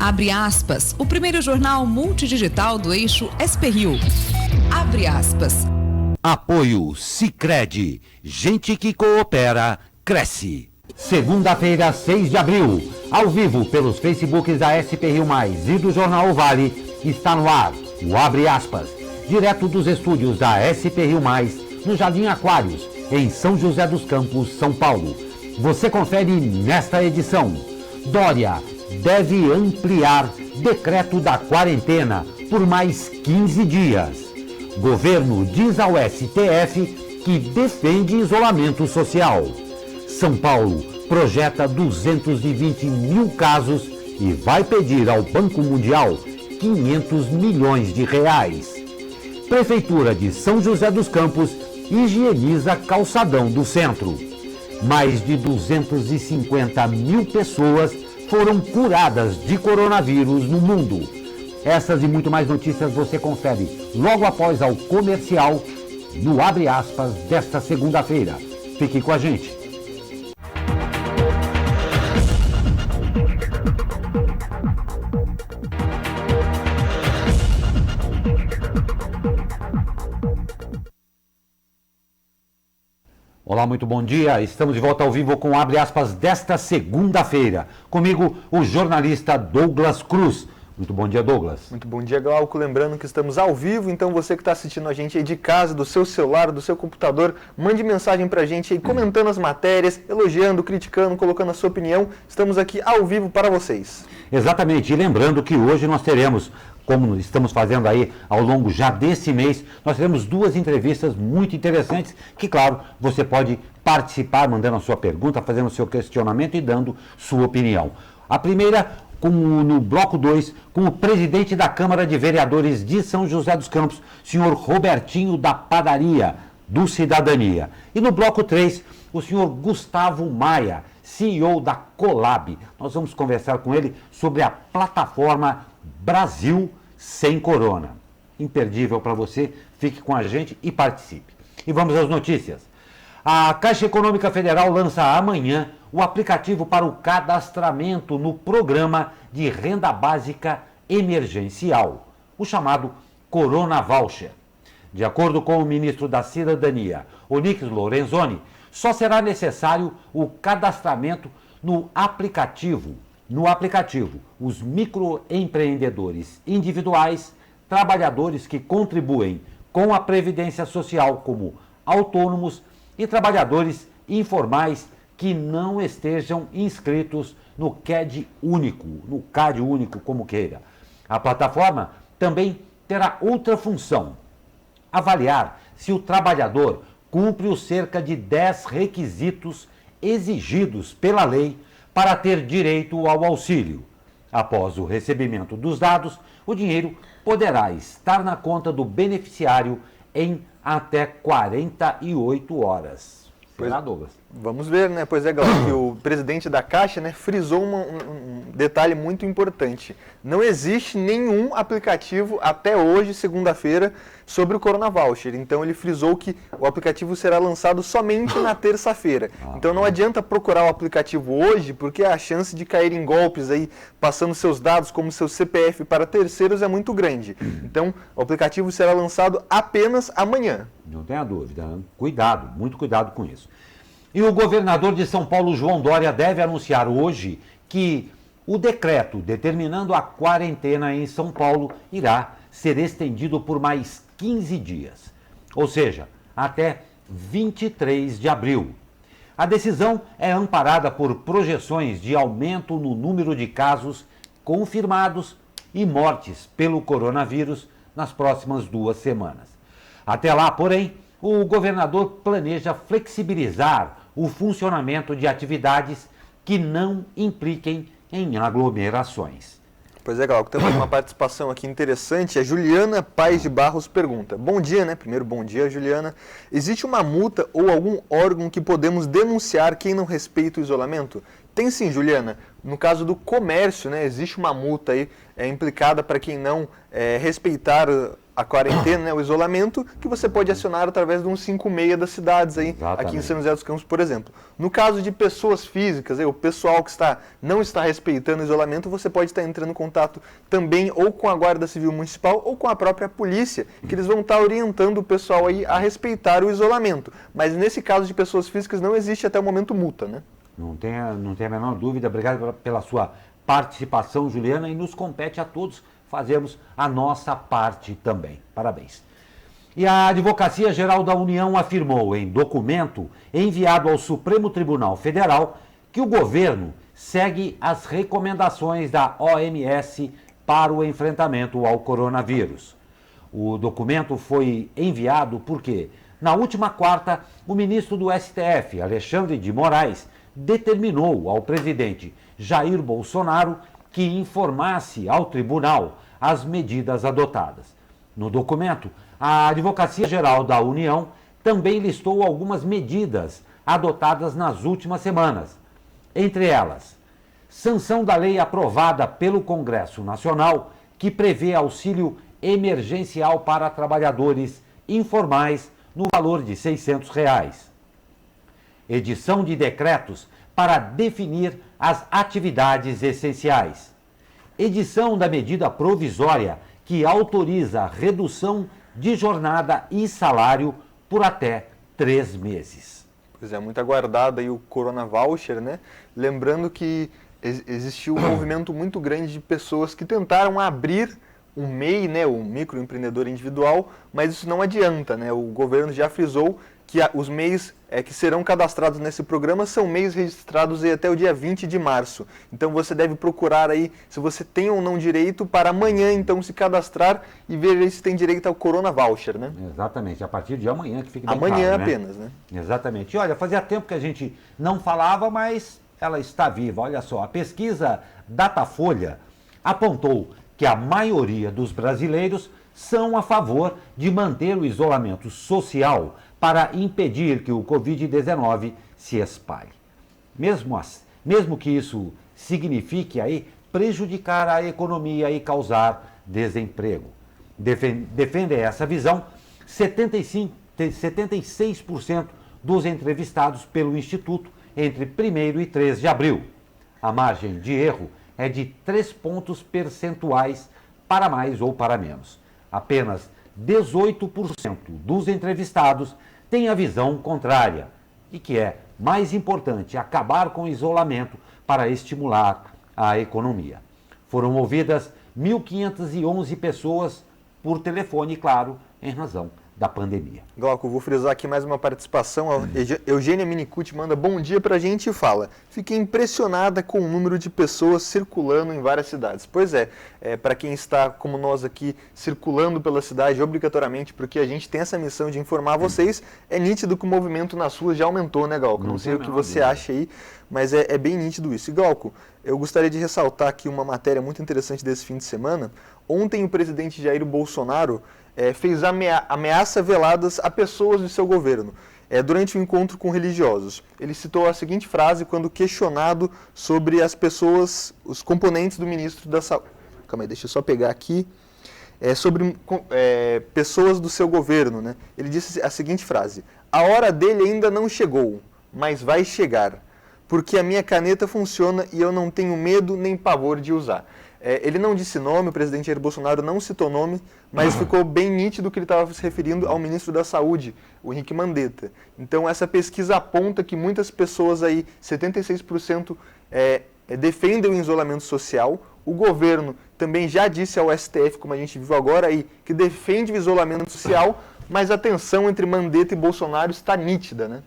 Abre aspas, o primeiro jornal multidigital do eixo SP-Rio. Abre aspas. Apoio Sicredi. Gente que coopera, cresce. Segunda-feira, 6 de abril, ao vivo pelos Facebooks da SP-Rio Mais e do Jornal O Vale, está no ar o Abre Aspas, direto dos estúdios da SP-Rio Mais, no Jardim Aquários, em São José dos Campos, São Paulo. Você confere nesta edição. Dória deve ampliar decreto da quarentena por mais 15 dias. Governo diz ao STF que defende isolamento social. São Paulo projeta 220 mil casos e vai pedir ao Banco Mundial 500 milhões de reais. Prefeitura de São José dos Campos higieniza calçadão do centro. Mais de 250 mil pessoas foram curadas de coronavírus no mundo. Essas e muito mais notícias você confere logo após ao comercial no Abre Aspas desta segunda-feira. Fique com a gente. Olá, muito bom dia. Estamos de volta ao vivo com Abre Aspas desta segunda-feira. Comigo, o jornalista Douglas Cruz. Muito bom dia, Douglas. Muito bom dia, Glauco. Lembrando que estamos ao vivo, então você que está assistindo a gente aí de casa, do seu celular, do seu computador, mande mensagem pra gente aí, comentando as matérias, elogiando, criticando, colocando a sua opinião. Estamos aqui ao vivo para vocês. Exatamente. E lembrando que hoje nós teremos, como estamos fazendo aí ao longo já desse mês, nós teremos duas entrevistas muito interessantes que, claro, você pode participar, mandando a sua pergunta, fazendo o seu questionamento e dando sua opinião. A primeira, no bloco 2, com o presidente da Câmara de Vereadores de São José dos Campos, senhor Robertinho da Padaria, do Cidadania. E no bloco 3, o senhor Gustavo Maia, CEO da Colab. Nós vamos conversar com ele sobre a plataforma Brasil Sem Corona. Imperdível para você, fique com a gente e participe. E vamos às notícias. A Caixa Econômica Federal lança amanhã o aplicativo para o cadastramento no Programa de Renda Básica Emergencial, o chamado Corona Voucher. De acordo com o ministro da Cidadania, Onyx Lorenzoni, só será necessário o cadastramento no aplicativo. No aplicativo, os microempreendedores individuais, trabalhadores que contribuem com a Previdência Social como autônomos e trabalhadores informais que não estejam inscritos no CAD único, como queira. A plataforma também terá outra função: avaliar se o trabalhador cumpre os cerca de 10 requisitos exigidos pela lei para ter direito ao auxílio. Após o recebimento dos dados, o dinheiro poderá estar na conta do beneficiário em até 48 horas. Será, Douglas? Vamos ver, né? Pois é, Glauco, que o presidente da Caixa, né, frisou um detalhe muito importante. Não existe nenhum aplicativo até hoje, segunda-feira, sobre o Corona Voucher. Então ele frisou que o aplicativo será lançado somente na terça-feira. Então não adianta procurar o aplicativo hoje, porque a chance de cair em golpes aí, passando seus dados como seu CPF para terceiros é muito grande. Então o aplicativo será lançado apenas amanhã. Não tenha dúvida. Cuidado, muito cuidado com isso. E o governador de São Paulo, João Dória, deve anunciar hoje que o decreto determinando a quarentena em São Paulo irá ser estendido por mais 15 dias, ou seja, até 23 de abril. A decisão é amparada por projeções de aumento no número de casos confirmados e mortes pelo coronavírus nas próximas 2 semanas. Até lá, porém, o governador planeja flexibilizar o funcionamento de atividades que não impliquem em aglomerações. Pois é, Glauco, temos uma participação aqui interessante. A Juliana Paes de Barros pergunta: bom dia, né? Primeiro, bom dia, Juliana. Existe uma multa ou algum órgão que podemos denunciar quem não respeita o isolamento? Tem sim, Juliana. No caso do comércio, né, existe uma multa aí implicada para quem não respeitar a quarentena, né, o isolamento, que você pode acionar através de um 56 das cidades aí, Exatamente. aqui em São José dos Campos, por exemplo. No caso de pessoas físicas, o pessoal que não está respeitando o isolamento, você pode estar entrando em contato também ou com a Guarda Civil Municipal ou com a própria polícia, que eles vão estar orientando o pessoal aí a respeitar o isolamento. Mas nesse caso de pessoas físicas não existe até o momento multa, né? Não tem a menor dúvida. Obrigado pela sua participação, Juliana, e nos compete a todos fazermos a nossa parte também. Parabéns. E a Advocacia Geral da União afirmou em documento enviado ao Supremo Tribunal Federal que o governo segue as recomendações da OMS para o enfrentamento ao coronavírus. O documento foi enviado porque, na última quarta, o ministro do STF, Alexandre de Moraes, determinou ao presidente Jair Bolsonaro que informasse ao tribunal as medidas adotadas. No documento, a Advocacia Geral da União também listou algumas medidas adotadas nas últimas semanas. Entre elas, sanção da lei aprovada pelo Congresso Nacional que prevê auxílio emergencial para trabalhadores informais no valor de R$ 600. Edição de decretos para definir as atividades essenciais. Edição da medida provisória que autoriza a redução de jornada e salário por até 3 meses. Pois é, muito aguardado aí o Corona Voucher, né? Lembrando que existiu um movimento muito grande de pessoas que tentaram abrir o MEI, né, o microempreendedor individual, mas isso não adianta, né? O governo já frisou que os MEIs que serão cadastrados nesse programa são MEIs registrados aí até o dia 20 de março. Então você deve procurar aí se você tem ou não direito para amanhã então se cadastrar e ver se tem direito ao Corona Voucher, né? Exatamente, a partir de amanhã que fica bem amanhã claro, apenas, né? Exatamente. E olha, fazia tempo que a gente não falava, mas ela está viva. Olha só, a pesquisa Datafolha apontou que a maioria dos brasileiros são a favor de manter o isolamento social para impedir que o Covid-19 se espalhe. Mesmo que isso signifique aí prejudicar a economia e causar desemprego. Defendem essa visão 76% dos entrevistados pelo Instituto entre 1º e 3 de abril. A margem de erro é de 3 pontos percentuais para mais ou para menos. Apenas 18% dos entrevistados têm a visão contrária e que é mais importante acabar com o isolamento para estimular a economia. Foram ouvidas 1.511 pessoas por telefone, claro, em razão da pandemia. Glauco, vou frisar aqui mais uma participação. A Eugênia Minicucci manda bom dia pra gente e fala: fiquei impressionada com o número de pessoas circulando em várias cidades. Pois é, para quem está como nós aqui circulando pela cidade obrigatoriamente, porque a gente tem essa missão de informar vocês, é nítido que o movimento nas ruas já aumentou, né, Glauco? Não sei o que você acha aí, mas é bem nítido isso. E Glauco, eu gostaria de ressaltar aqui uma matéria muito interessante desse fim de semana. Ontem o presidente Jair Bolsonaro fez ameaças veladas a pessoas de seu governo, durante um encontro com religiosos. Ele citou a seguinte frase quando questionado sobre as pessoas, os componentes do ministro da Saúde. Calma aí, deixa eu só pegar aqui. Sobre pessoas do seu governo, né? Ele disse a seguinte frase: a hora dele ainda não chegou, mas vai chegar, porque a minha caneta funciona e eu não tenho medo nem pavor de usar. Ele não disse nome, o presidente Jair Bolsonaro não citou nome, mas ficou bem nítido que ele estava se referindo ao ministro da Saúde, o Henrique Mandetta. Então essa pesquisa aponta que muitas pessoas aí, 76%, defendem o isolamento social. O governo também já disse ao STF, como a gente viu agora aí, que defende o isolamento social, mas a tensão entre Mandetta e Bolsonaro está nítida, né?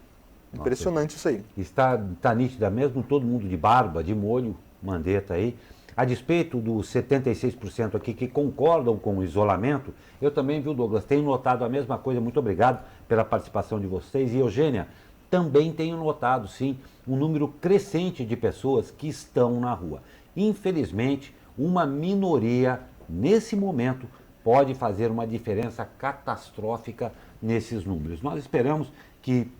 Impressionante isso aí. Está nítida mesmo, todo mundo de barba, de molho, Mandetta aí. A despeito dos 76% aqui que concordam com o isolamento, eu também, viu, Douglas, tenho notado a mesma coisa. Muito obrigado pela participação de vocês. E, Eugênia, também tenho notado, sim, um número crescente de pessoas que estão na rua. Infelizmente, uma minoria, nesse momento, pode fazer uma diferença catastrófica nesses números. Nós esperamos que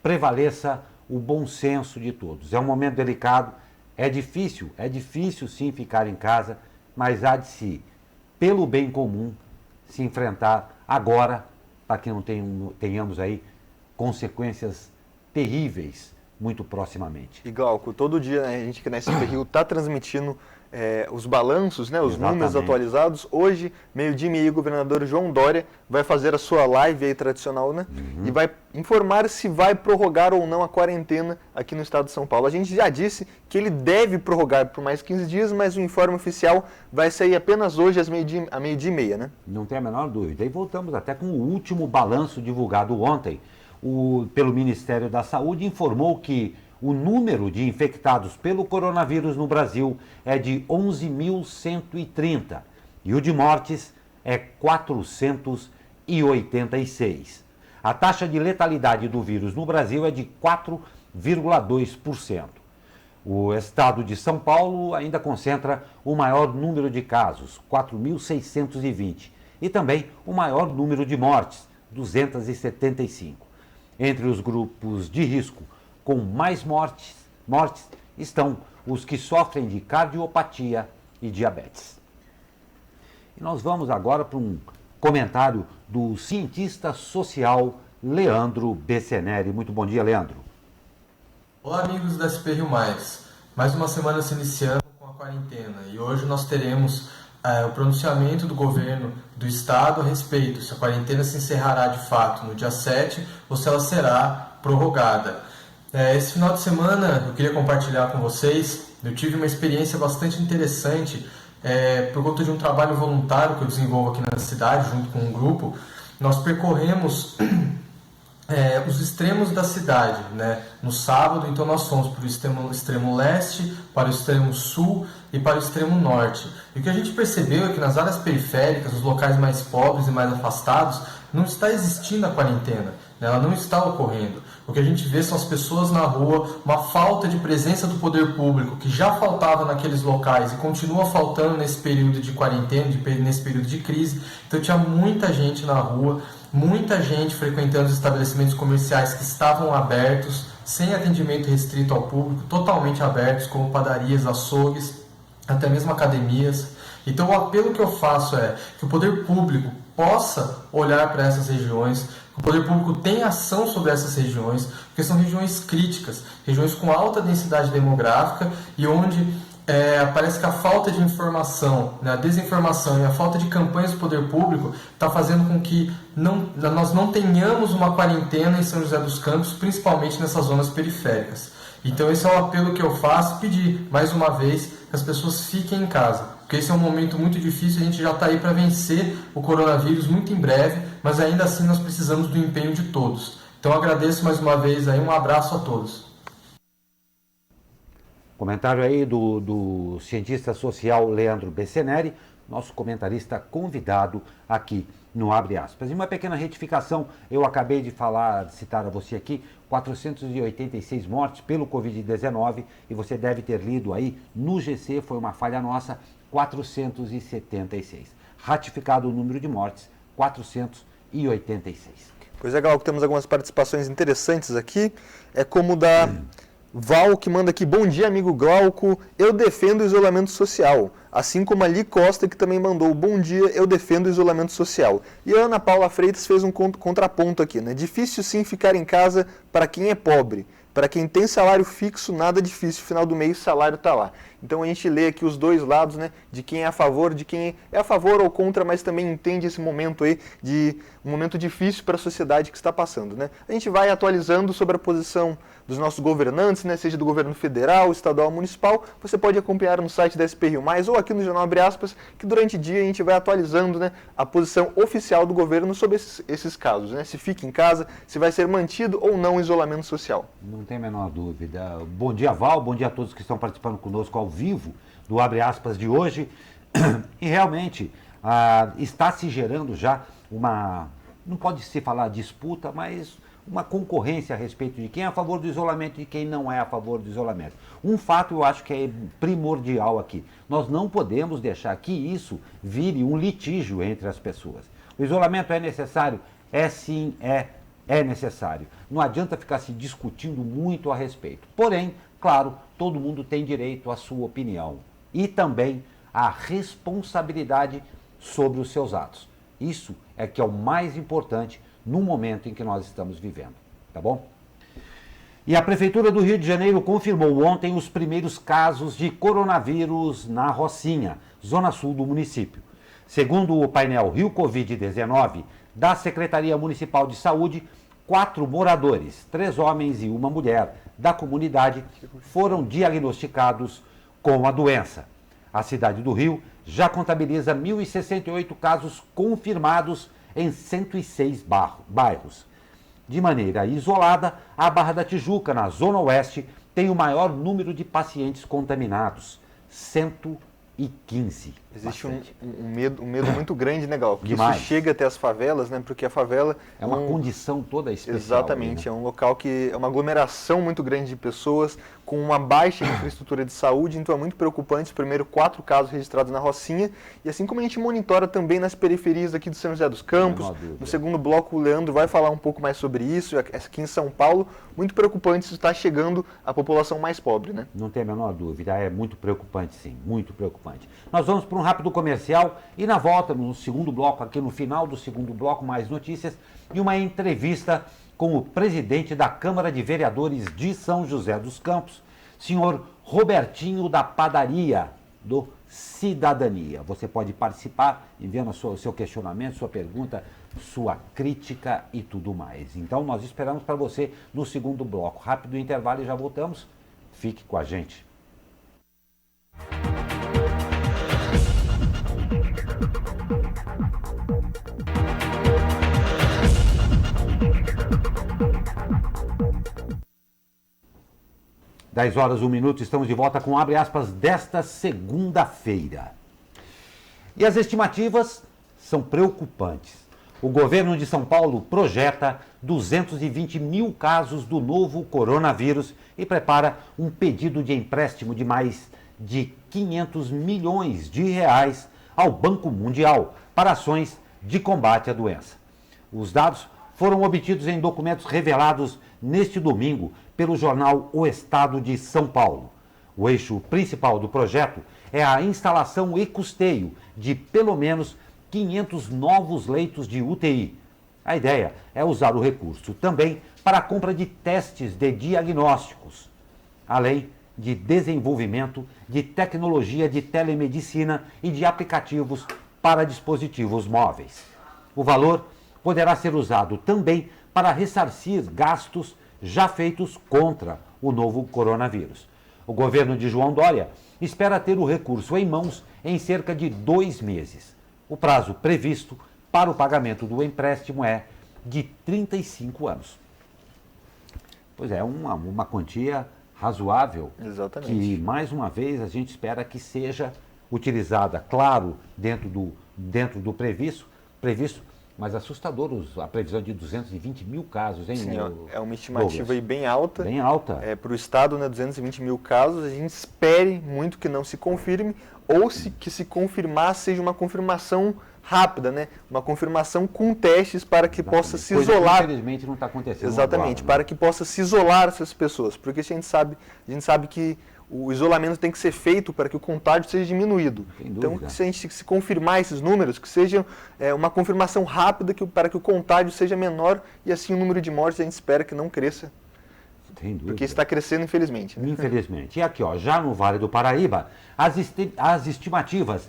prevaleça o bom senso de todos. É um momento delicado. É difícil sim ficar em casa, mas há de se, pelo bem comum, se enfrentar agora, para que não tenhamos aí consequências terríveis muito proximamente. E Glauco, todo dia, né, a gente que na SP Rio está transmitindo os balanços, né, os números atualizados. Hoje, meio-dia e meio, o governador João Dória vai fazer a sua live aí tradicional, né? E vai informar se vai prorrogar ou não a quarentena aqui no estado de São Paulo. A gente já disse que ele deve prorrogar por mais 15 dias, mas o informe oficial vai sair apenas hoje às meio-dia e meia, né? Não tem a menor dúvida. E voltamos até com o último balanço divulgado ontem. Pelo Ministério da Saúde informou que o número de infectados pelo coronavírus no Brasil é de 11.130 e o de mortes é 486. A taxa de letalidade do vírus no Brasil é de 4,2%. O estado de São Paulo ainda concentra o maior número de casos, 4.620, e também o maior número de mortes, 275. Entre os grupos de risco com mais mortes estão os que sofrem de cardiopatia e diabetes. E nós vamos agora para um comentário do cientista social Leandro Besseneri. Muito bom dia, Leandro. Olá, amigos da SP Rio+. Mais uma semana se iniciando com a quarentena e hoje nós teremos o pronunciamento do governo do estado a respeito se a quarentena se encerrará de fato no dia 7 ou se ela será prorrogada. Esse final de semana eu queria compartilhar com vocês, eu tive uma experiência bastante interessante por conta de um trabalho voluntário que eu desenvolvo aqui na cidade junto com um grupo. Nós percorremos os extremos da cidade, né? No sábado, então nós fomos para o extremo leste, para o extremo sul e para o extremo norte. E o que a gente percebeu é que nas áreas periféricas, os locais mais pobres e mais afastados, não está existindo a quarentena, né? Ela não está ocorrendo. O que a gente vê são as pessoas na rua, uma falta de presença do poder público, que já faltava naqueles locais e continua faltando nesse período de quarentena, nesse período de crise. Então tinha muita gente na rua, muita gente frequentando os estabelecimentos comerciais que estavam abertos, sem atendimento restrito ao público, totalmente abertos, como padarias, açougues, até mesmo academias. Então o apelo que eu faço é que o poder público possa olhar para essas regiões, que o poder público tenha ação sobre essas regiões, porque são regiões críticas, regiões com alta densidade demográfica e onde parece que a falta de informação, né, a desinformação e a falta de campanhas do poder público está fazendo com que nós não tenhamos uma quarentena em São José dos Campos, principalmente nessas zonas periféricas. Então esse é o apelo que eu faço, pedir mais uma vez que as pessoas fiquem em casa, porque esse é um momento muito difícil, a gente já está aí para vencer o coronavírus muito em breve, mas ainda assim nós precisamos do empenho de todos. Então eu agradeço mais uma vez, aí, um abraço a todos. Comentário aí do cientista social Leandro Besseneri, nosso comentarista convidado aqui no Abre Aspas. E uma pequena retificação, eu acabei de citar a você aqui, 486 mortes pelo Covid-19, e você deve ter lido aí no GC, foi uma falha nossa, 476. Ratificado o número de mortes, 486. Pois é, Glauco, temos algumas participações interessantes aqui, como da Val, que manda aqui: bom dia, amigo Glauco, eu defendo o isolamento social. Assim como a Li Costa, que também mandou: bom dia, eu defendo o isolamento social. E a Ana Paula Freitas fez um contraponto aqui, né? Difícil sim ficar em casa para quem é pobre. Para quem tem salário fixo, nada difícil, final do mês o salário está lá. Então a gente lê aqui os dois lados, né, de quem é a favor, de quem é a favor ou contra, mas também entende esse momento aí de um momento difícil para a sociedade que está passando, né? A gente vai atualizando sobre a posição dos nossos governantes, né, seja do governo federal, estadual, municipal. Você pode acompanhar no site da SP Rio+, ou aqui no Jornal Abre Aspas, que durante o dia a gente vai atualizando, né, a posição oficial do governo sobre esses casos, né? Se fica em casa, se vai ser mantido ou não o isolamento social. Não tem a menor dúvida. Bom dia, Val, bom dia a todos que estão participando conosco ao vivo do Abre Aspas de hoje. E realmente está se gerando já não pode se falar disputa, mas uma concorrência a respeito de quem é a favor do isolamento e quem não é a favor do isolamento. Um fato eu acho que é primordial aqui. Nós não podemos deixar que isso vire um litígio entre as pessoas. O isolamento é necessário? Sim, é necessário. Não adianta ficar se discutindo muito a respeito. Porém, claro, todo mundo tem direito à sua opinião e também à responsabilidade sobre os seus atos. Isso é que é o mais importante no momento em que nós estamos vivendo, tá bom? E a Prefeitura do Rio de Janeiro confirmou ontem os primeiros casos de coronavírus na Rocinha, zona sul do município. Segundo o painel Rio Covid-19 da Secretaria Municipal de Saúde, 4 moradores, 3 homens e uma mulher da comunidade foram diagnosticados com a doença. A cidade do Rio já contabiliza 1.068 casos confirmados em 106 bairros. De maneira isolada, a Barra da Tijuca, na Zona Oeste, tem o maior número de pacientes contaminados, 115. Existe um medo muito grande, né, Gal? Porque Demais. isso chega até as favelas, né? Porque a favela É uma condição toda especial. Exatamente, ali, né? é um local que é uma aglomeração muito grande de pessoas, com uma baixa infraestrutura de saúde, então é muito preocupante. Os primeiros 4 casos registrados na Rocinha, e assim como a gente monitora também nas periferias aqui de São José dos Campos. No segundo bloco, o Leandro vai falar um pouco mais sobre isso, aqui em São Paulo. Muito preocupante isso está chegando à população mais pobre, né? Não tem a menor dúvida, é muito preocupante sim, muito preocupante. Nós vamos para um rápido comercial e na volta, no segundo bloco, aqui no final do segundo bloco, mais notícias e uma entrevista com o presidente da Câmara de Vereadores de São José dos Campos, senhor Robertinho da Padaria do Cidadania. Você pode participar enviando o seu questionamento, sua pergunta, sua crítica e tudo mais. Então nós esperamos para você no segundo bloco. Rápido intervalo e já voltamos. Fique com a gente. Dez horas, 1 minuto, estamos de volta com abre aspas desta segunda-feira. E as estimativas são preocupantes. O governo de São Paulo projeta 220 mil casos do novo coronavírus e prepara um pedido de empréstimo de mais de 500 milhões de reais ao Banco Mundial para ações de combate à doença. Os dados foram obtidos em documentos revelados neste domingo pelo jornal O Estado de São Paulo. O eixo principal do projeto é a instalação e custeio de pelo menos 500 novos leitos de UTI. A ideia é usar o recurso também para a compra de testes de diagnósticos, além de desenvolvimento de tecnologia de telemedicina e de aplicativos para dispositivos móveis. O valor poderá ser usado também para ressarcir gastos já feitos contra o novo coronavírus. O governo de João Dória espera ter o recurso em mãos em cerca de 2 meses. O prazo previsto para o pagamento do empréstimo é de 35 anos. Pois é, uma quantia razoável. Exatamente. Que, mais uma vez, a gente espera que seja utilizada, claro, dentro do previsto, mas assustador a previsão de 220 mil casos, hein? Sim, é uma estimativa aí bem alta. Bem alta. Para o Estado, né, 220 mil casos. A gente espere muito que não se confirme, ou que se confirmar seja uma confirmação rápida, né? Uma confirmação com testes para que possa se isolar. Infelizmente não está acontecendo. Exatamente, agora, para que possa se isolar essas pessoas. Porque a gente sabe que o isolamento tem que ser feito para que o contágio seja diminuído. Então, se a gente se confirmar esses números, que seja uma confirmação rápida para que o contágio seja menor e assim o número de mortes a gente espera que não cresça. Sem dúvida. Porque está crescendo, infelizmente. Né? Infelizmente. E aqui, ó, já no Vale do Paraíba, as estimativas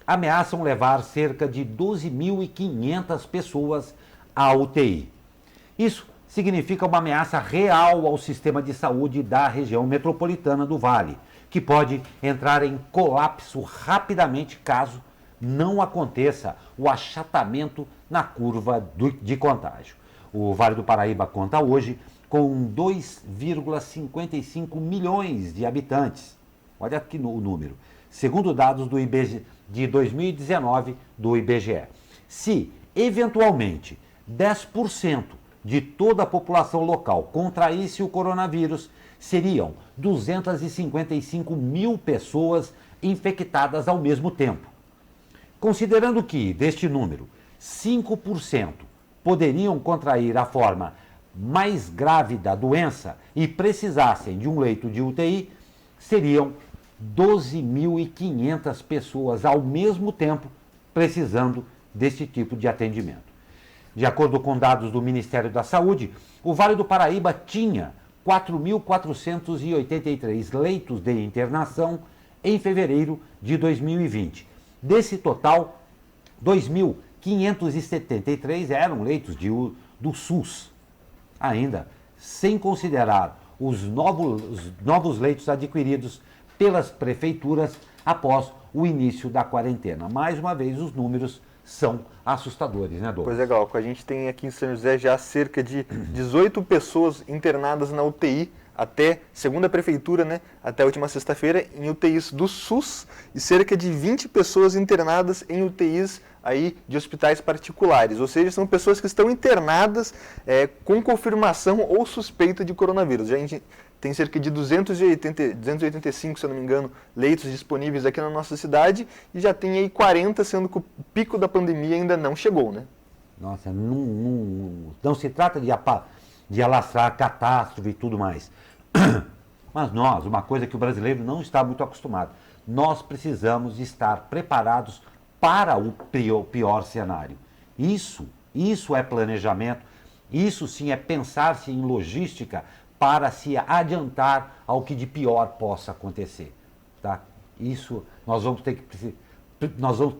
ameaçam levar cerca de 12.500 pessoas à UTI. Isso significa uma ameaça real ao sistema de saúde da região metropolitana do Vale, que pode entrar em colapso rapidamente caso não aconteça o achatamento na curva de contágio. O Vale do Paraíba conta hoje com 2,55 milhões de habitantes. Olha aqui o número. Segundo dados do IBGE, de 2019 do IBGE. Se, eventualmente, 10% de toda a população local contraísse o coronavírus, seriam 255 mil pessoas infectadas ao mesmo tempo. Considerando que, deste número, 5% poderiam contrair a forma mais grave da doença e precisassem de um leito de UTI, seriam 12.500 pessoas ao mesmo tempo precisando desse tipo de atendimento. De acordo com dados do Ministério da Saúde, o Vale do Paraíba tinha 4.483 leitos de internação em fevereiro de 2020. Desse total, 2.573 eram leitos do SUS, ainda sem considerar os novos leitos adquiridos pelas prefeituras após o início da quarentena. Mais uma vez, os números são assustadores, né, Douglas? Pois é, Glauco, a gente tem aqui em São José já cerca de 18 pessoas internadas na UTI, até, segundo a prefeitura, né, até a última sexta-feira, em UTIs do SUS, e cerca de 20 pessoas internadas em UTIs aí de hospitais particulares, ou seja, são pessoas que estão internadas com confirmação ou suspeita de coronavírus. A gente tem cerca de 285, se eu não me engano, leitos disponíveis aqui na nossa cidade, e já tem aí 40, sendo que o pico da pandemia ainda não chegou, né? Nossa, não se trata de alastrar catástrofe e tudo mais. Mas uma coisa que o brasileiro não está muito acostumado, nós precisamos estar preparados para o pior cenário. Isso é planejamento, isso sim é pensar-se em logística para se adiantar ao que de pior possa acontecer. Tá? Isso nós vamos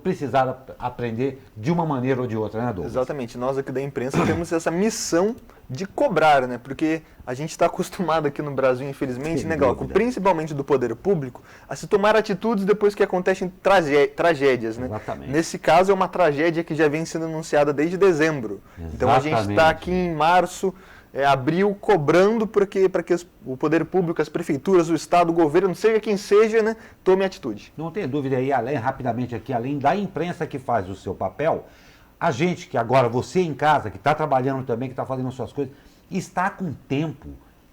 precisar aprender de uma maneira ou de outra, né, Douglas? Exatamente. Nós aqui da imprensa temos essa missão de cobrar, né? Porque a gente está acostumado aqui no Brasil, infelizmente, né, Glauco, principalmente do poder público, a se tomar atitudes depois que acontecem tragédias, né? Exatamente. Nesse caso é uma tragédia que já vem sendo anunciada desde dezembro. Exatamente. Então a gente está aqui em março, abril, cobrando para que o poder público, as prefeituras, o Estado, o governo, seja quem seja, né, tome atitude. Não tem dúvida aí, além da imprensa que faz o seu papel, a gente que agora, você em casa, que está trabalhando também, que está fazendo as suas coisas, está com tempo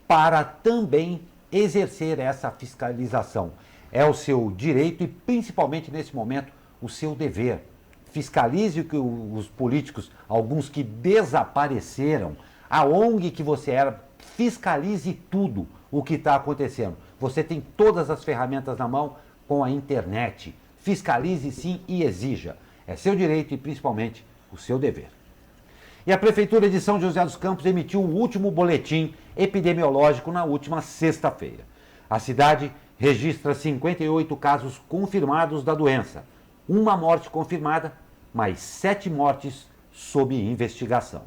para também exercer essa fiscalização. É o seu direito e, principalmente nesse momento, o seu dever. Fiscalize o que os políticos, alguns que desapareceram, a ONG que você era, fiscalize tudo o que está acontecendo. Você tem todas as ferramentas na mão com a internet. Fiscalize sim e exija. É seu direito e principalmente o seu dever. E a Prefeitura de São José dos Campos emitiu o último boletim epidemiológico na última sexta-feira. A cidade registra 58 casos confirmados da doença, uma morte confirmada, mais 7 mortes sob investigação.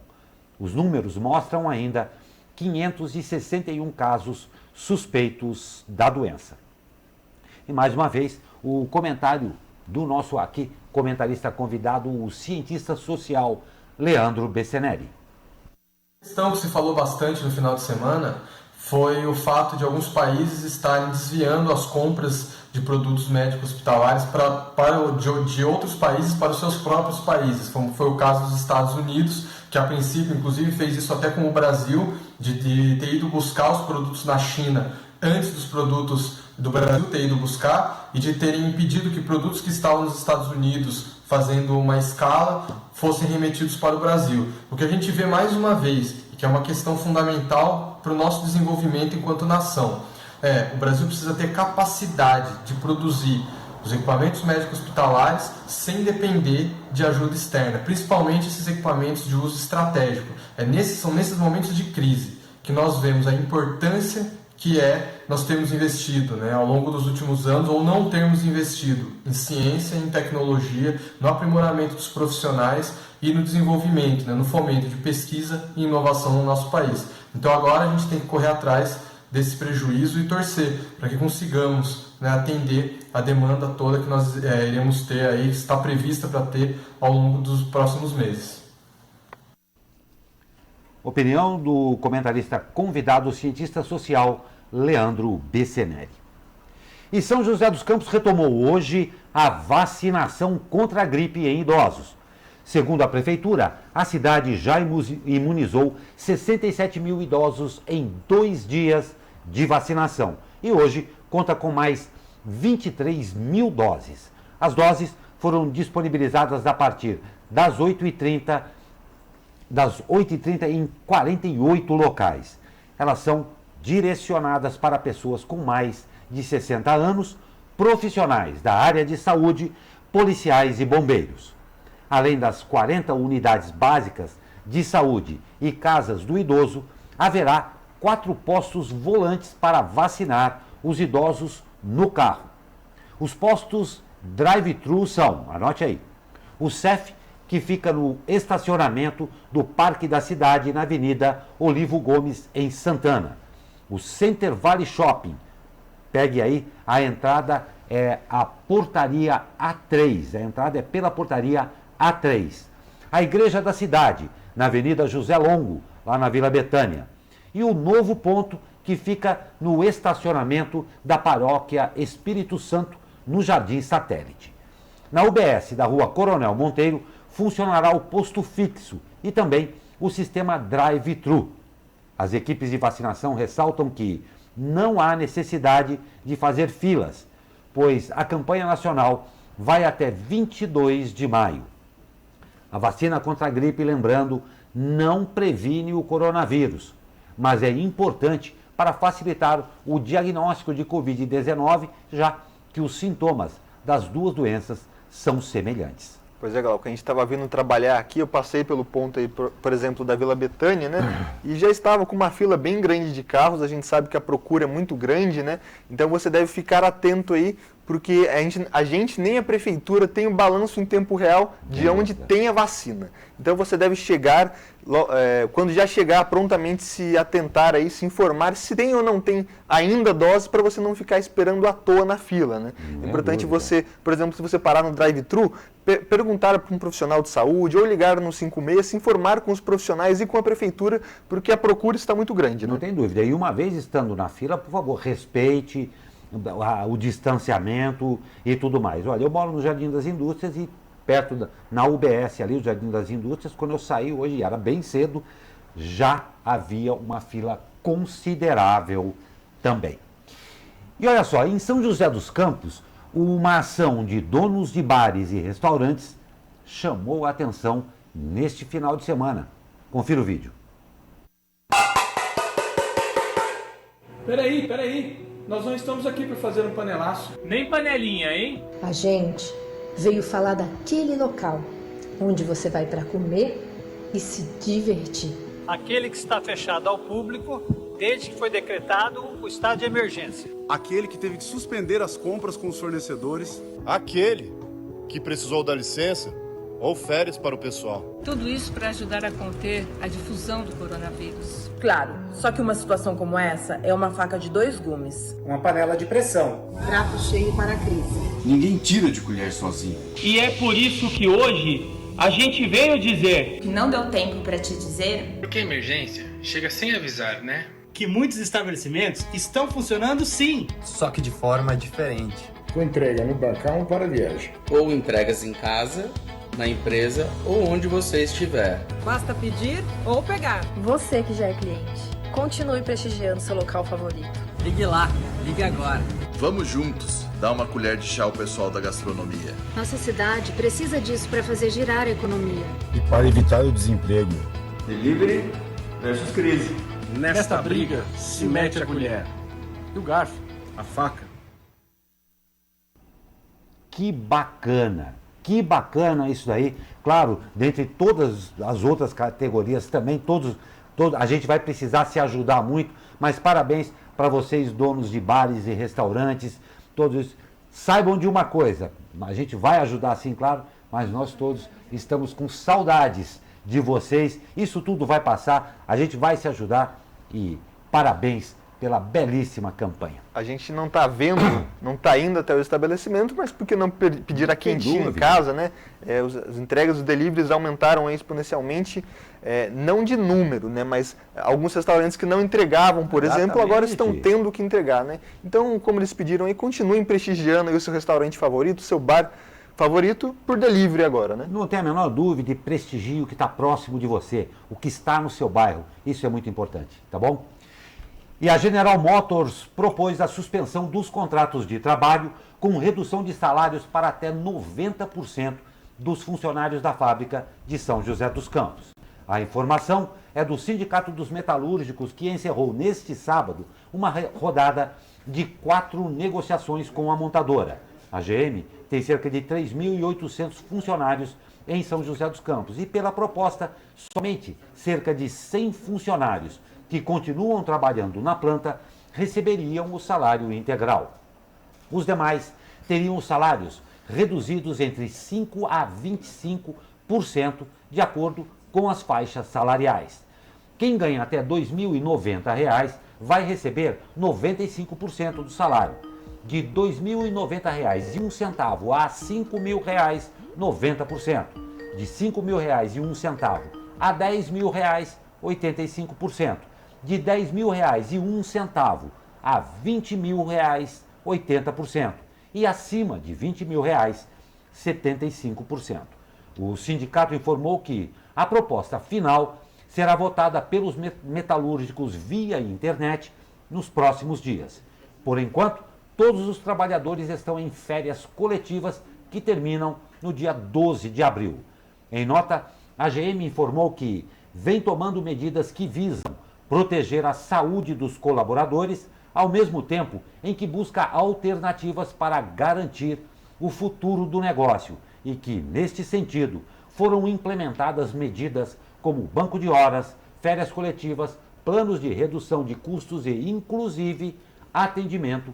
Os números mostram ainda 561 casos suspeitos da doença. E mais uma vez, o comentário do nosso aqui comentarista convidado, o cientista social Leandro Bessenelli. A questão que se falou bastante no final de semana foi o fato de alguns países estarem desviando as compras de produtos médicos hospitalares de outros países para os seus próprios países, como foi o caso dos Estados Unidos, que a princípio, inclusive, fez isso até com o Brasil, de ter ido buscar os produtos na China antes dos produtos do Brasil ter ido buscar, e de terem impedido que produtos que estavam nos Estados Unidos fazendo uma escala fossem remetidos para o Brasil. O que a gente vê mais uma vez, e que é uma questão fundamental para o nosso desenvolvimento enquanto nação, o Brasil precisa ter capacidade de produzir os equipamentos médicos hospitalares sem depender de ajuda externa, principalmente esses equipamentos de uso estratégico. São nesses momentos de crise que nós vemos a importância que nós termos investido ao longo dos últimos anos, ou não termos investido em ciência, em tecnologia, no aprimoramento dos profissionais e no desenvolvimento, no fomento de pesquisa e inovação no nosso país. Então agora a gente tem que correr atrás desse prejuízo e torcer para que consigamos atender a demanda toda que nós iremos ter aí, que está prevista para ter ao longo dos próximos meses. Opinião do comentarista convidado, o cientista social Leandro Bessenelli. E São José dos Campos retomou hoje a vacinação contra a gripe em idosos. Segundo a Prefeitura, a cidade já imunizou 67 mil idosos em 2 dias de vacinação e hoje conta com mais 23 mil doses. As doses foram disponibilizadas a partir das 8h30 em 48 locais. Elas são direcionadas para pessoas com mais de 60 anos, profissionais da área de saúde, policiais e bombeiros. Além das 40 unidades básicas de saúde e casas do idoso, haverá 4 postos volantes para vacinar os idosos no carro. Os postos drive-thru são, anote aí, o CEF, que fica no estacionamento do Parque da Cidade, na Avenida Olivo Gomes, em Santana. O Center Valley Shopping, pegue aí, a entrada é a portaria A3, a entrada é pela portaria A3. A Igreja da Cidade, na Avenida José Longo, lá na Vila Betânia. E o novo ponto, que fica no estacionamento da Paróquia Espírito Santo, no Jardim Satélite. Na UBS da Rua Coronel Monteiro, funcionará o posto fixo e também o sistema drive-thru. As equipes de vacinação ressaltam que não há necessidade de fazer filas, pois a campanha nacional vai até 22 de maio. A vacina contra a gripe, lembrando, não previne o coronavírus, mas é importante para facilitar o diagnóstico de Covid-19, já que os sintomas das duas doenças são semelhantes. Pois é, Glauco, a gente estava vindo trabalhar aqui, eu passei pelo ponto aí, por exemplo, da Vila Betânia, né? E já estava com uma fila bem grande de carros, a gente sabe que a procura é muito grande, né? Então você deve ficar atento aí, porque a gente nem a prefeitura tem um balanço em tempo real de onde tem a vacina. Então você deve chegar, quando já chegar, prontamente se atentar aí, se informar se tem ou não tem ainda dose, para você não ficar esperando à toa na fila, né? É importante você, por exemplo, se você parar no drive-thru, perguntar para um profissional de saúde ou ligar no 56, se informar com os profissionais e com a prefeitura, porque a procura está muito grande, né? Não tem dúvida. E uma vez estando na fila, por favor, respeite o distanciamento e tudo mais. Olha, eu moro no Jardim das Indústrias e perto na UBS ali, o Jardim das Indústrias, quando eu saí hoje, era bem cedo, já havia uma fila considerável também. E olha só, em São José dos Campos, uma ação de donos de bares e restaurantes chamou a atenção neste final de semana. Confira o vídeo. Peraí. Nós não estamos aqui para fazer um panelaço. Nem panelinha, hein? A gente veio falar daquele local onde você vai para comer e se divertir. Aquele que está fechado ao público desde que foi decretado o estado de emergência. Aquele que teve que suspender as compras com os fornecedores. Aquele que precisou da licença ou férias para o pessoal. Tudo isso para ajudar a conter a difusão do coronavírus. Claro, só que uma situação como essa é uma faca de 2 gumes. Uma panela de pressão. Prato cheio para a crise. Ninguém tira de colher sozinho. E é por isso que hoje a gente veio dizer que não deu tempo para te dizer. Porque a emergência chega sem avisar, né? Que muitos estabelecimentos estão funcionando sim, só que de forma diferente. Com entrega no balcão para viagem. Ou entregas em casa, na empresa ou onde você estiver. Basta pedir ou pegar. Você que já é cliente, continue prestigiando seu local favorito. Ligue lá, ligue agora. Vamos juntos dar uma colher de chá ao pessoal da gastronomia. Nossa cidade precisa disso para fazer girar a economia. E para evitar o desemprego. Delivery versus crise. Nesta briga se mete a colher. E o garfo, a faca. Que bacana isso daí. Claro, dentre todas as outras categorias também, a gente vai precisar se ajudar muito, mas parabéns para vocês, donos de bares e restaurantes, todos. Saibam de uma coisa, a gente vai ajudar sim, claro, mas nós todos estamos com saudades de vocês. Isso tudo vai passar, a gente vai se ajudar e parabéns pela belíssima campanha. A gente não está vendo, não está indo até o estabelecimento, mas por que não pedir a quentinha em casa, né? As entregas, os deliveries aumentaram exponencialmente, não de número, né? Mas alguns restaurantes que não entregavam, por exemplo, agora estão tendo que entregar, né? Então, como eles pediram aí, continuem prestigiando aí o seu restaurante favorito, o seu bar favorito por delivery agora, né? Não tem a menor dúvida, prestigie o que está próximo de você, o que está no seu bairro. Isso é muito importante, tá bom? E a General Motors propôs a suspensão dos contratos de trabalho com redução de salários para até 90% dos funcionários da fábrica de São José dos Campos. A informação é do Sindicato dos Metalúrgicos, que encerrou neste sábado uma rodada de 4 negociações com a montadora. A GM tem cerca de 3.800 funcionários em São José dos Campos e, pela proposta, somente cerca de 100 funcionários que continuam trabalhando na planta receberiam o salário integral. Os demais teriam os salários reduzidos entre 5% a 25%, de acordo com as faixas salariais. Quem ganha até R$ 2.090 vai receber 95% do salário. De R$ 2.090,01 a R$ 5.000, 90%. De R$ 5.000,01 a R$ 10.000, 85%. De R$ 10.001 a R$ 20.000, 80%. E acima de R$ 20.000, 75%. O sindicato informou que a proposta final será votada pelos metalúrgicos via internet nos próximos dias. Por enquanto, todos os trabalhadores estão em férias coletivas que terminam no dia 12 de abril. Em nota, a GM informou que vem tomando medidas que visam proteger a saúde dos colaboradores, ao mesmo tempo em que busca alternativas para garantir o futuro do negócio e que, neste sentido, foram implementadas medidas como banco de horas, férias coletivas, planos de redução de custos e, inclusive, adiamento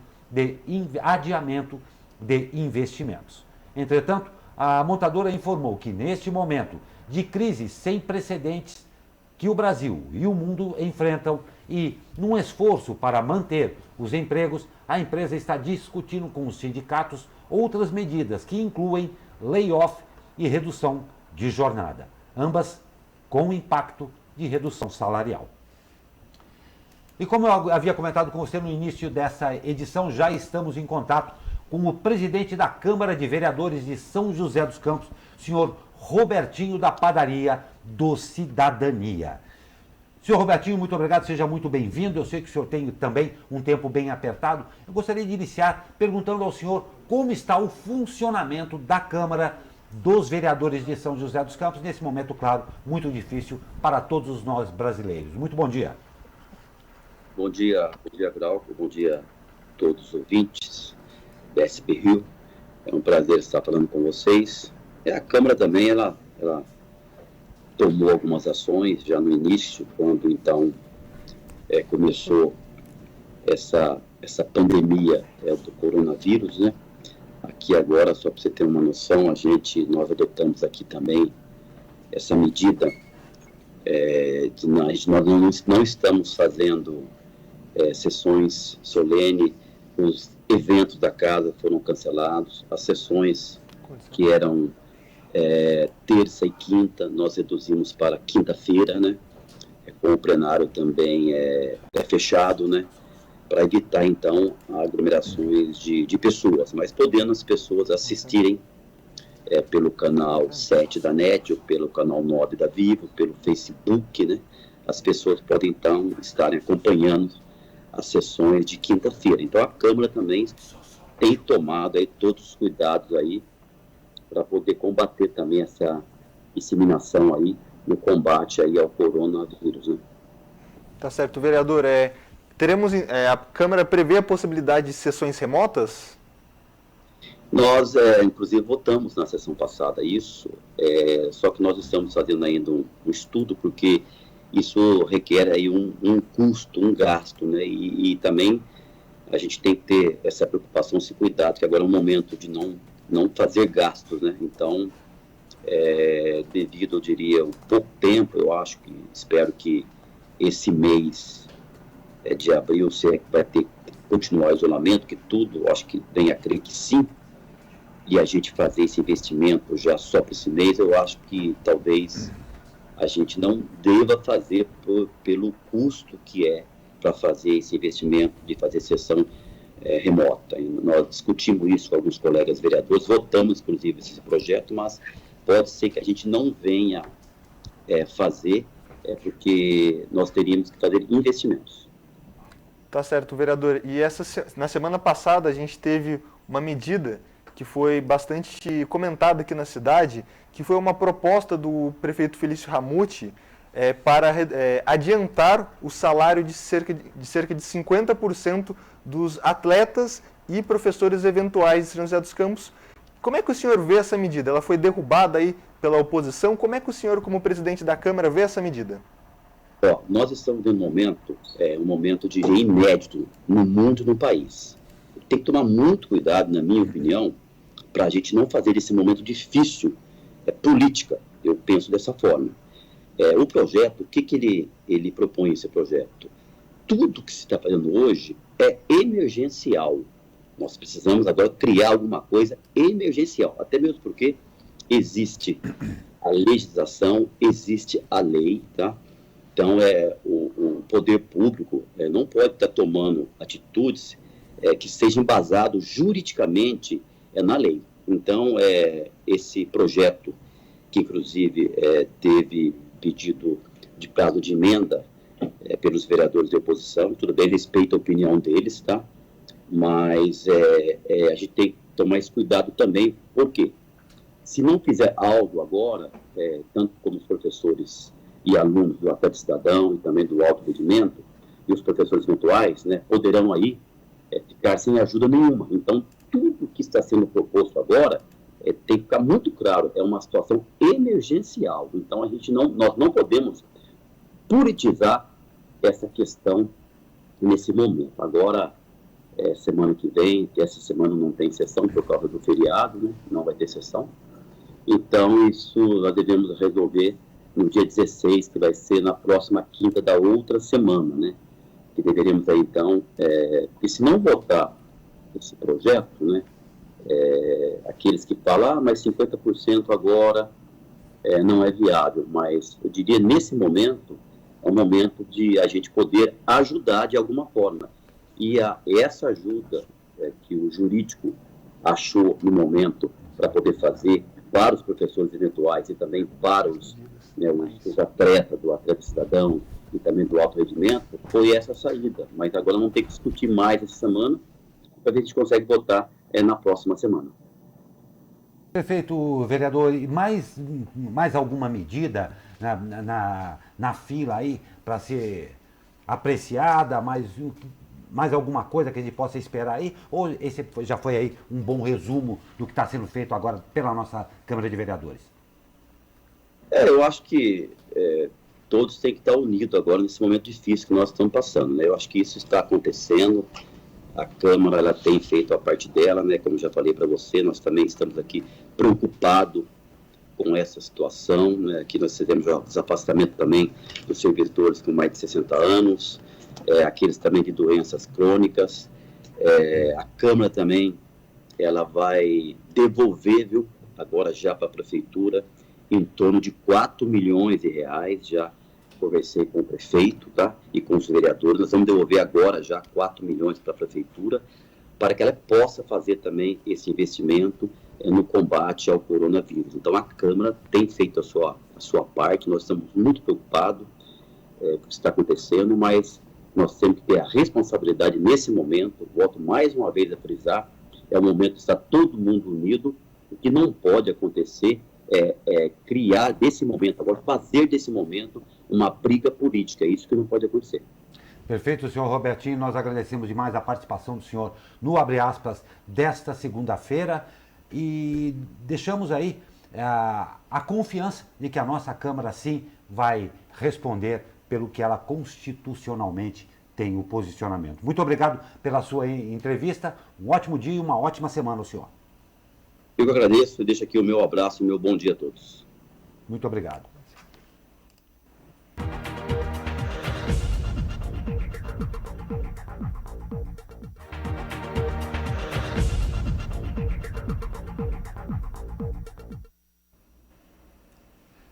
de investimentos. Entretanto, a montadora informou que, neste momento de crise sem precedentes que o Brasil e o mundo enfrentam e, num esforço para manter os empregos, a empresa está discutindo com os sindicatos outras medidas que incluem layoff e redução de jornada, ambas com impacto de redução salarial. E como eu havia comentado com você no início dessa edição, já estamos em contato com o presidente da Câmara de Vereadores de São José dos Campos, senhor Robertinho da Padaria do Cidadania. Senhor Robertinho, muito obrigado, seja muito bem-vindo. Eu sei que o senhor tem também um tempo bem apertado. Eu gostaria de iniciar perguntando ao senhor como está o funcionamento da Câmara dos Vereadores de São José dos Campos, nesse momento, claro, muito difícil para todos nós brasileiros. Muito bom dia. Bom dia, Glauco, bom dia a todos os ouvintes da SP Rio. É um prazer estar falando com vocês. A Câmara também, ela tomou algumas ações já no início, quando então começou essa pandemia do coronavírus, né? Aqui agora, só para você ter uma noção, nós adotamos aqui também essa medida de nós não estamos fazendo sessões solenes, os eventos da casa foram cancelados, as sessões que eram terça e quinta, nós reduzimos para quinta-feira, né? Com o plenário também fechado, né? Para evitar, então, aglomerações de pessoas, mas podendo as pessoas assistirem pelo canal 7 da NET, ou pelo canal 9 da Vivo, pelo Facebook, né? As pessoas podem, então, estarem acompanhando as sessões de quinta-feira. Então, a Câmara também tem tomado aí todos os cuidados aí para poder combater também essa disseminação aí no combate aí ao coronavírus, né? Tá certo, vereador. A Câmara prevê a possibilidade de sessões remotas? Nós, inclusive, votamos na sessão passada isso, só que nós estamos fazendo ainda um estudo, porque isso requer aí um custo, um gasto, né? E também a gente tem que ter essa preocupação, esse cuidado, que agora é um momento de não fazer gastos, né? Então, devido, eu diria, um pouco tempo, espero que esse mês de abril vai ter que continuar o isolamento, que tudo, acho que vem a crer que sim, e a gente fazer esse investimento já só para esse mês, eu acho que talvez a gente não deva fazer pelo custo que é para fazer esse investimento de fazer sessão remota. Nós discutimos isso com alguns colegas vereadores, votamos inclusive esse projeto, mas pode ser que a gente não venha fazer, porque nós teríamos que fazer investimentos. Tá certo, vereador. E na semana passada a gente teve uma medida que foi bastante comentada aqui na cidade, que foi uma proposta do prefeito Felício Ramute para adiantar o salário de cerca de 50% dos atletas e professores eventuais de São José dos Campos. Como é que o senhor vê essa medida? Ela foi derrubada aí pela oposição. Como é que o senhor, como presidente da Câmara, vê essa medida? Nós estamos vendo um momento de inédito no mundo e no país. Tem que tomar muito cuidado, na minha opinião, para a gente não fazer esse momento difícil política. Eu penso dessa forma. O projeto, o que ele propõe, esse projeto? Tudo que se está fazendo hoje é emergencial. Nós precisamos agora criar alguma coisa emergencial, até mesmo porque existe a legislação, existe a lei, tá? Então, o poder público não pode estar tomando atitudes que sejam embasadas juridicamente na lei. Então, esse projeto, que inclusive teve pedido de prazo de emenda pelos vereadores de oposição, tudo bem, respeito a opinião deles, tá? Mas a gente tem que tomar esse cuidado também, porque se não fizer algo agora, tanto como os professores e alunos do Atlético Cidadão e também do alto rendimento, e os professores eventuais, né, poderão aí ficar sem ajuda nenhuma. Então, tudo que está sendo proposto agora tem que ficar muito claro, é uma situação emergencial. Então, nós não podemos politizar essa questão nesse momento. Agora, semana que vem, que essa semana não tem sessão por causa do feriado, né, não vai ter sessão. Então, isso nós devemos resolver no dia 16, que vai ser na próxima quinta da outra semana, né? Que deveremos aí, então, porque se não votar esse projeto, né? Aqueles que falam, mas 50% agora não é viável, mas eu diria, nesse momento, é um momento de a gente poder ajudar de alguma forma. E essa ajuda que o jurídico achou no momento para poder fazer para os professores eventuais e também para os atletas do Atlético Cidadão e também do alto rendimento, foi essa saída. Mas agora não tem que discutir mais essa semana, para ver se a gente consegue votar na próxima semana. Prefeito, vereador, e mais alguma medida na fila aí para ser apreciada, mais alguma coisa que a gente possa esperar aí? Ou esse já foi aí um bom resumo do que está sendo feito agora pela nossa Câmara de Vereadores? Eu acho que todos têm que estar unidos agora nesse momento difícil que nós estamos passando, né? Eu acho que isso está acontecendo. A Câmara, ela tem feito a parte dela, né? Como já falei para você, nós também estamos aqui preocupados com essa situação, né? Aqui nós fizemos o desafastamento também dos servidores com mais de 60 anos, aqueles também de doenças crônicas. A Câmara também, ela vai devolver, agora já para a Prefeitura, em torno de 4 milhões de reais, já conversei com o prefeito, tá? E com os vereadores, nós vamos devolver agora já 4 milhões para a Prefeitura, para que ela possa fazer também esse investimento no combate ao coronavírus. Então, a Câmara tem feito a sua parte, nós estamos muito preocupados com o que está acontecendo, mas nós temos que ter a responsabilidade nesse momento, volto mais uma vez a frisar, é o momento de estar todo mundo unido, o que não pode acontecer criar desse momento, agora fazer desse momento uma briga política, é isso que não pode acontecer. Perfeito, senhor Robertinho, nós agradecemos demais a participação do senhor no Abre Aspas desta segunda-feira e deixamos aí a confiança de que a nossa Câmara sim vai responder pelo que ela constitucionalmente tem o posicionamento. Muito obrigado pela sua entrevista, um ótimo dia e uma ótima semana ao senhor. Eu agradeço e deixo aqui o meu abraço e o meu bom dia a todos. Muito obrigado.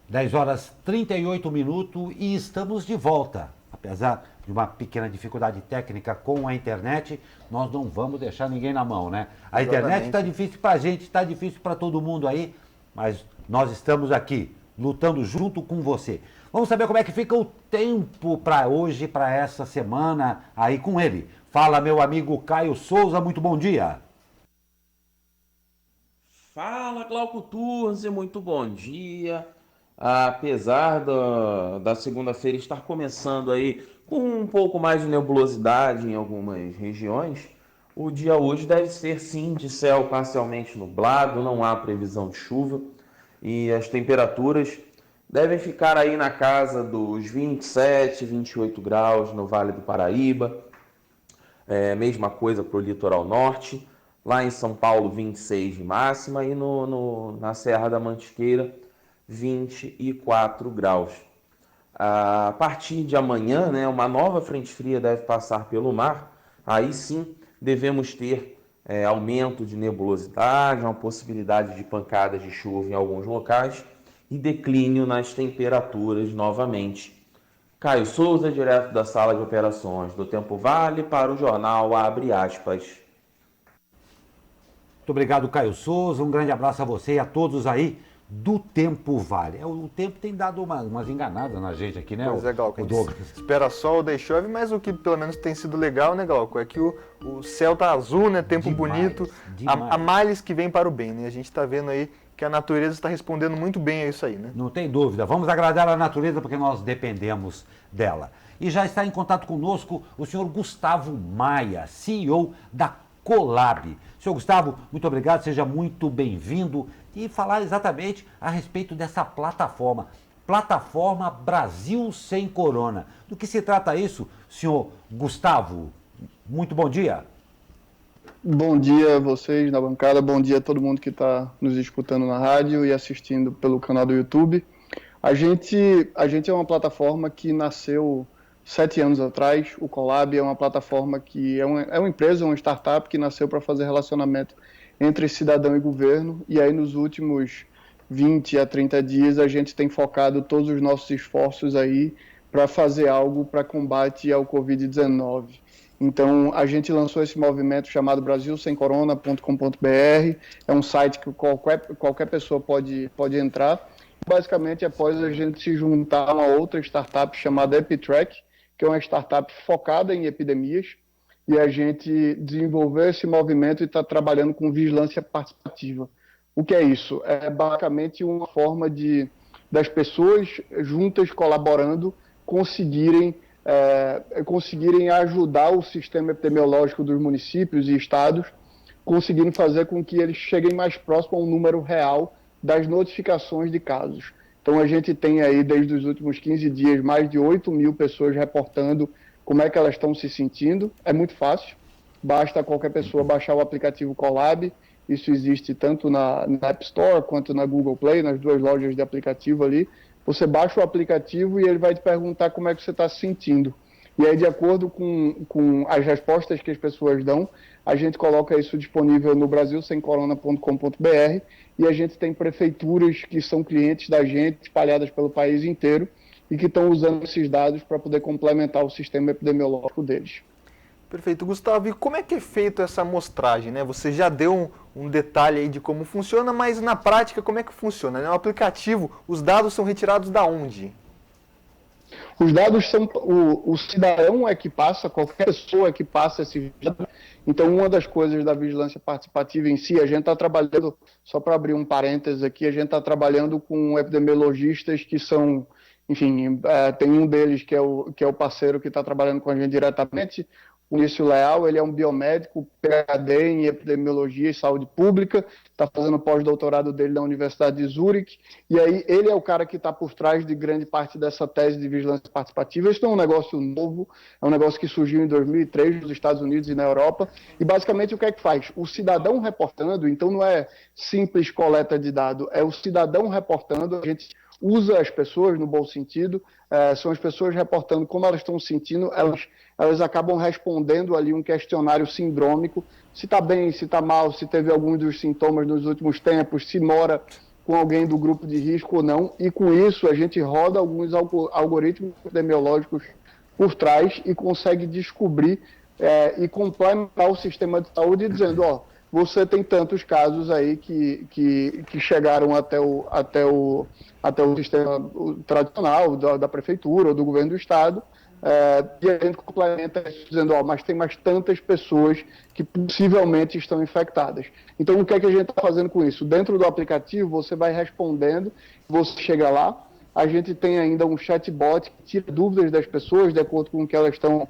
Dez horas 38 minutos e estamos de volta. Apesar de uma pequena dificuldade técnica com a internet, nós não vamos deixar ninguém na mão, né? A internet está difícil para a gente, está difícil para todo mundo aí, mas nós estamos aqui, lutando junto com você. Vamos saber como é que fica o tempo para hoje, para essa semana, aí com ele. Fala, meu amigo Caio Souza, muito bom dia. Fala, Glauco Turzi, muito bom dia. Apesar da segunda-feira estar começando aí com um pouco mais de nebulosidade em algumas regiões, O dia hoje deve ser, sim, de céu parcialmente nublado, não há previsão de chuva e as temperaturas devem ficar aí na casa dos 27, 28 graus no Vale do Paraíba, mesma coisa para o litoral norte, lá em São Paulo 26 de máxima e na Serra da Mantiqueira 24 graus. A partir de amanhã, né, uma nova frente fria deve passar pelo mar, aí sim devemos ter aumento de nebulosidade, uma possibilidade de pancadas de chuva em alguns locais e declínio nas temperaturas novamente. Caio Souza, direto da sala de operações do Tempo Vale, para o jornal Abre Aspas. Muito obrigado, Caio Souza. Um grande abraço a você e a todos aí do Tempo Vale. O tempo tem dado umas enganadas na gente aqui, né? Pois é, Glauco. O Douglas. Espera sol, daí chove, mas o que pelo menos tem sido legal, né, Glauco, é que o céu tá azul, né? Tempo bonito. Há males que vêm para o bem, né? A gente está vendo aí que a natureza está respondendo muito bem a isso aí, né? Não tem dúvida. Vamos agradar a natureza porque nós dependemos dela. E já está em contato conosco o senhor Gustavo Maia, CEO da Colab. Senhor Gustavo, muito obrigado, seja muito bem-vindo e falar exatamente a respeito dessa plataforma. Plataforma Brasil Sem Corona. Do que se trata isso, senhor Gustavo? Muito bom dia. Bom dia a vocês na bancada, bom dia a todo mundo que está nos escutando na rádio e assistindo pelo canal do YouTube. A gente é uma plataforma que nasceu 7 anos atrás. O Colab é uma plataforma que é uma empresa, uma startup que nasceu para fazer relacionamento entre cidadão e governo. E aí nos últimos 20 a 30 dias a gente tem focado todos os nossos esforços aí para fazer algo para combate ao Covid-19. Então, a gente lançou esse movimento chamado brasilsemcorona.com.br, é um site que qualquer pessoa pode entrar. Basicamente, após a gente se juntar a uma outra startup chamada EpiTrack, que é uma startup focada em epidemias, e a gente desenvolveu esse movimento e está trabalhando com vigilância participativa. O que é isso? É basicamente uma forma das pessoas juntas colaborando conseguirem ajudar o sistema epidemiológico dos municípios e estados, conseguindo fazer com que eles cheguem mais próximo a um número real das notificações de casos. Então a gente tem aí, desde os últimos 15 dias, mais de 8 mil pessoas reportando como é que elas estão se sentindo. É muito fácil, basta qualquer pessoa baixar o aplicativo Colab, isso existe tanto na App Store quanto na Google Play, nas duas lojas de aplicativo ali. Você baixa o aplicativo e ele vai te perguntar como é que você está se sentindo. E aí, de acordo com as respostas que as pessoas dão, a gente coloca isso disponível no brasilsemcorona.com.br e a gente tem prefeituras que são clientes da gente, espalhadas pelo país inteiro, e que estão usando esses dados para poder complementar o sistema epidemiológico deles. Perfeito. Gustavo, e como é que é feita essa amostragem, né? Você já deu um detalhe aí de como funciona, mas na prática como é que funciona? No aplicativo, os dados são retirados da onde? Os dados são... O cidadão é que passa, qualquer pessoa é que passa esses dados. Então, uma das coisas da vigilância participativa em si, a gente está trabalhando, só para abrir um parênteses aqui, a gente está trabalhando com epidemiologistas que são... Enfim, tem um deles que é o parceiro que está trabalhando com a gente diretamente, o Nício Leal. Ele é um biomédico, PhD em epidemiologia e saúde pública, está fazendo pós-doutorado dele na Universidade de Zurique, e aí ele é o cara que está por trás de grande parte dessa tese de vigilância participativa. Isso não é um negócio novo, é um negócio que surgiu em 2003 nos Estados Unidos e na Europa, e basicamente o que é que faz? O cidadão reportando, então não é simples coleta de dado, é o cidadão reportando. A gente usa as pessoas no bom sentido, são as pessoas reportando como elas estão se sentindo, elas acabam respondendo ali um questionário sindrômico, se está bem, se está mal, se teve algum dos sintomas nos últimos tempos, se mora com alguém do grupo de risco ou não, e com isso a gente roda alguns algoritmos epidemiológicos por trás e consegue descobrir e complementar o sistema de saúde dizendo, você tem tantos casos aí que chegaram até o sistema tradicional da prefeitura ou do governo do estado, e a gente complementa isso dizendo, mas tem mais tantas pessoas que possivelmente estão infectadas. Então, o que é que a gente está fazendo com isso? Dentro do aplicativo, você vai respondendo, você chega lá, A gente tem ainda um chatbot que tira dúvidas das pessoas de acordo com o que elas estão,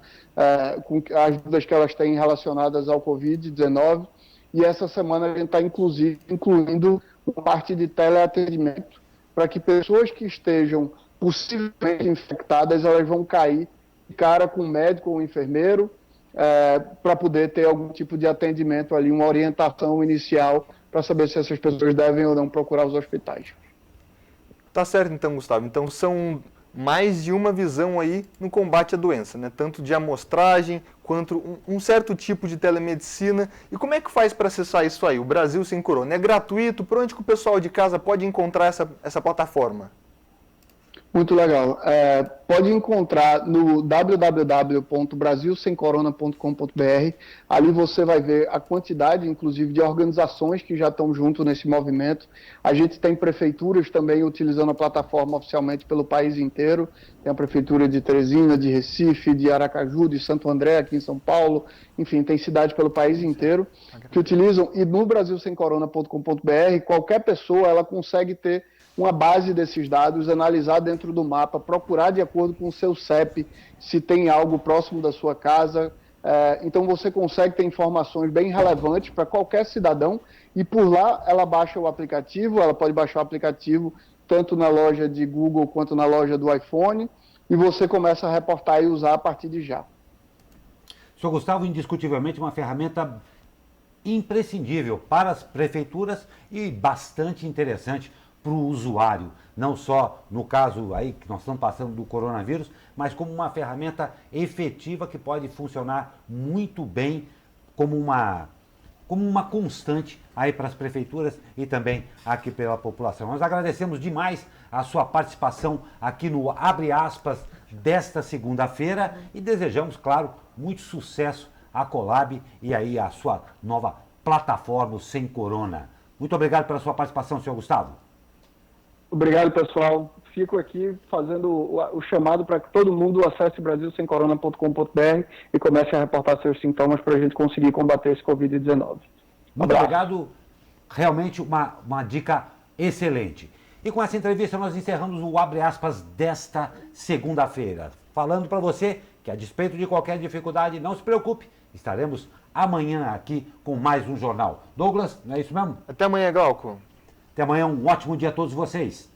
com as dúvidas que elas têm relacionadas ao Covid-19. E essa semana a gente está incluindo uma parte de teleatendimento para que pessoas que estejam possivelmente infectadas, elas vão cair de cara com um médico ou um enfermeiro para poder ter algum tipo de atendimento ali, uma orientação inicial para saber se essas pessoas devem ou não procurar os hospitais. Tá certo então, Gustavo. Então são mais de uma visão aí no combate à doença, né? Tanto de amostragem quanto um certo tipo de telemedicina. E como é que faz para acessar isso aí? O Brasil Sem Corona é gratuito? Por onde que o pessoal de casa pode encontrar essa plataforma? Muito legal. Pode encontrar no www.brasilsemcorona.com.br. Ali você vai ver a quantidade, inclusive, de organizações que já estão junto nesse movimento. A gente tem prefeituras também utilizando a plataforma oficialmente pelo país inteiro. Tem a prefeitura de Teresina, de Recife, de Aracaju, de Santo André, aqui em São Paulo. Enfim, tem cidades pelo país inteiro que utilizam. E no brasilsemcorona.com.br, qualquer pessoa ela consegue ter uma base desses dados, analisar dentro do mapa, procurar de acordo com o seu CEP, se tem algo próximo da sua casa. Então você consegue ter informações bem relevantes para qualquer cidadão e por lá ela baixa o aplicativo, ela pode baixar o aplicativo tanto na loja de Google quanto na loja do iPhone e você começa a reportar e usar a partir de já. Senhor Gustavo, indiscutivelmente uma ferramenta imprescindível para as prefeituras e bastante interessante para o usuário, não só no caso aí que nós estamos passando do coronavírus, mas como uma ferramenta efetiva que pode funcionar muito bem como uma constante aí para as prefeituras e também aqui pela população. Nós agradecemos demais a sua participação aqui no Abre Aspas desta segunda-feira e desejamos, claro, muito sucesso à Colab e aí a sua nova plataforma Sem Corona. Muito obrigado pela sua participação, senhor Gustavo. Obrigado, pessoal. Fico aqui fazendo o chamado para que todo mundo acesse brasilsemcorona.com.br e comece a reportar seus sintomas para a gente conseguir combater esse Covid-19. Muito obrigado. Realmente uma dica excelente. E com essa entrevista nós encerramos o Abre Aspas desta segunda-feira. Falando para você que a despeito de qualquer dificuldade, não se preocupe, estaremos amanhã aqui com mais um jornal. Douglas, não é isso mesmo? Até amanhã, Glauco. Até amanhã, um ótimo dia a todos vocês.